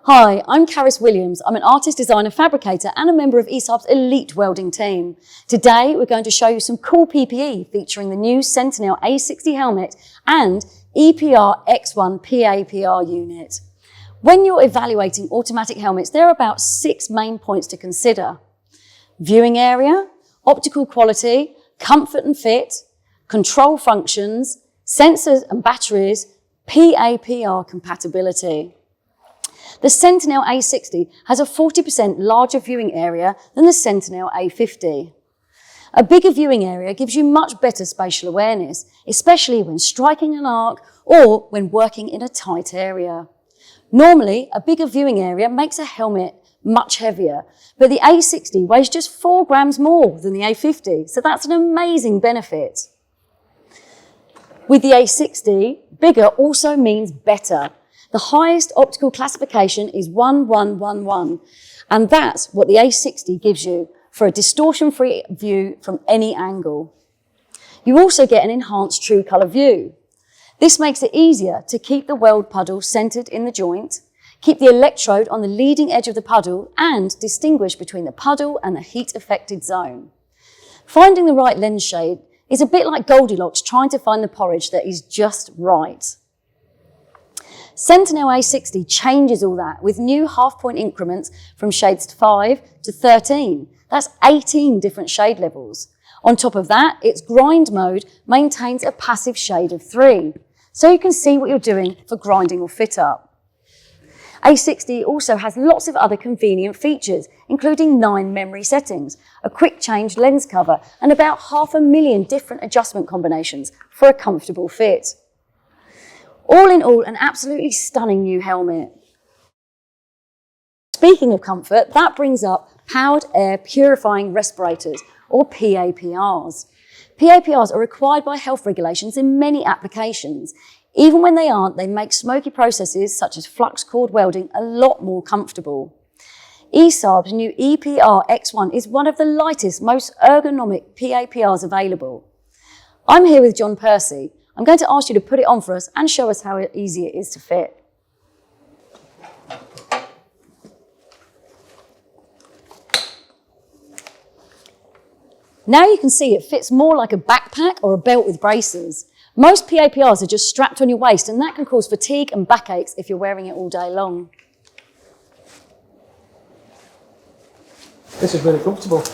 Hi, I'm Caris Williams. I'm an artist, designer, fabricator and a member of ESAB's elite welding team. Today we're going to show you some cool PPE featuring the new Sentinel A60 helmet and EPR-X1 PAPR unit. When you're evaluating automatic helmets, there are about 6 main points to consider. Viewing area, optical quality, comfort and fit, control functions, sensors and batteries, PAPR compatibility. The Sentinel A60 has a 40% larger viewing area than the Sentinel A50. A bigger viewing area gives you much better spatial awareness, especially when striking an arc or when working in a tight area. Normally, a bigger viewing area makes a helmet much heavier, but the A60 weighs just 4 grams more than the A50, so that's an amazing benefit. With the A60, bigger also means better. The highest optical classification is 1111, and that's what the A60 gives you for a distortion-free view from any angle. You also get an enhanced true colour view. This makes it easier to keep the weld puddle centred in the joint, keep the electrode on the leading edge of the puddle, and distinguish between the puddle and the heat-affected zone. Finding the right lens shade is a bit like Goldilocks trying to find the porridge that is just right. Sentinel A60 changes all that with new half-point increments from shades 5 to 13. That's 18 different shade levels. On top of that, its grind mode maintains a passive shade of 3, so you can see what you're doing for grinding or fit up. A60 also has lots of other convenient features, including 9 memory settings, a quick change lens cover, and about 500,000 different adjustment combinations for a comfortable fit. All in all, an absolutely stunning new helmet. Speaking of comfort, that brings up Powered Air Purifying Respirators, or PAPRs. PAPRs are required by health regulations in many applications. Even when they aren't, they make smoky processes such as flux cord welding a lot more comfortable. ESAB's new EPR-X1 is one of the lightest, most ergonomic PAPRs available. I'm here with John Percy. I'm going to ask you to put it on for us and show us how easy it is to fit. Now you can see it fits more like a backpack or a belt with braces. Most PAPRs are just strapped on your waist, and that can cause fatigue and backaches if you're wearing it all day long. This is really comfortable.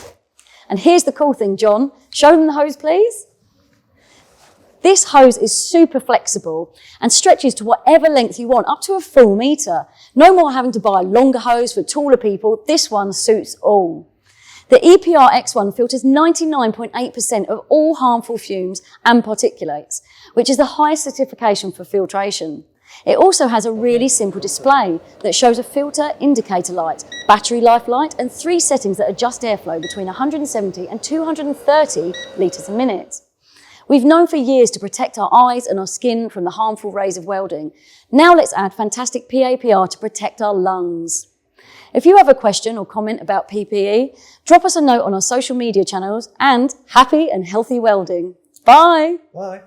And here's the cool thing, John. Show them the hose, please. This hose is super flexible and stretches to whatever length you want, up to a full metre. No more having to buy a longer hose for taller people. This one suits all. The EPR-X1 filters 99.8% of all harmful fumes and particulates, which is the highest certification for filtration. It also has a really simple display that shows a filter indicator light, battery life light, and 3 settings that adjust airflow between 170 and 230 litres a minute. We've known for years to protect our eyes and our skin from the harmful rays of welding. Now let's add fantastic PAPR to protect our lungs. If you have a question or comment about PPE, drop us a note on our social media channels, and happy and healthy welding. Bye. Bye.